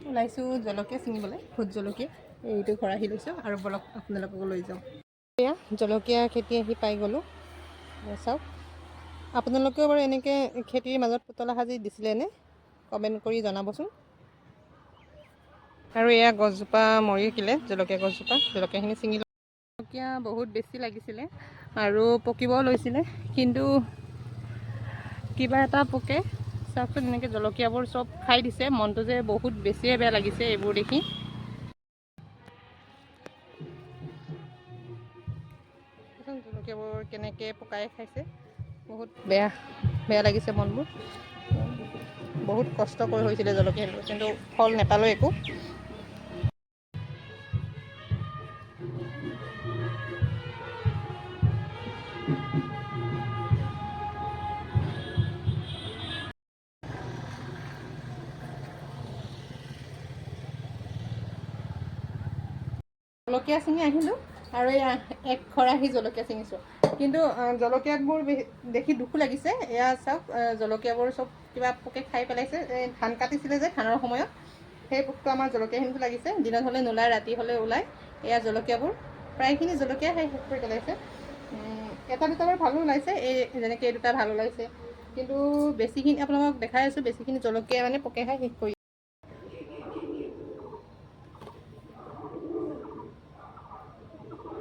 ওলাইছোঁ জলকীয়া ছিঙিবলৈ, ভোট জলকীয়া এইটো খৰাহি লৈছোঁ আৰু বলক আপোনালোককো লৈ যাওঁ। এয়া জলকীয়া খেতি আহি পাই গ'লোঁ। চাওক, আপোনালোকেও বাৰু এনেকৈ খেতিৰ মাজত পুতলা সাজি দিছিলেনে? কমেণ্ট কৰি জনাবচোন। আৰু এয়া গছজোপা মৰি থাকিলে, জলকীয়া গছজোপা, জলকীয়াখিনি ছিঙি জলকীয়া বহুত বেছি লাগিছিলে আৰু পকিবও লৈছিলে, কিন্তু কিবা এটা পোকে চাওকচোন এনেকৈ জলকীয়াবোৰ চব খাই দিছে। মনটো যে বহুত বেছিয়ে বেয়া লাগিছে এইবোৰ দেখি। জলকীয়াবোৰ কেনেকৈ পকাই খাইছে, বহুত বেয়া লাগিছে মনবোৰ। বহুত কষ্ট কৰি হৈছিলে জলকীয়াবোৰ, কিন্তু ফল নাপালোঁ একো। জলকীয়া ছিঙি আহিলোঁ আৰু এয়া এক খৰাহি জলকীয়া ছিঙিছোঁ, কিন্তু জলকীয়াবোৰ দেখি দুখো লাগিছে। এয়া চাওক, জলকীয়াবোৰ চব কিবা পোকে খাই পেলাইছে। এই ধান কাটিছিলে যে, ধানৰ সময়ত সেই পোকটো আমাৰ জলকীয়াখিনিতো লাগিছে। দিনত হ'লে নোলায়, ৰাতি হ'লে ওলায়। এয়া জলকীয়াবোৰ প্ৰায়খিনি জলকীয়াই শেষ কৰি পেলাইছে। এটা দুটা বাৰু ভালো ওলাইছে, এই যেনেকৈ এই দুটা ভাল ওলাইছে, কিন্তু বেছিখিনি আপোনালোকক দেখাই আছোঁ, বেছিখিনি জলকীয়া মানে পোকে খাই শেষ কৰি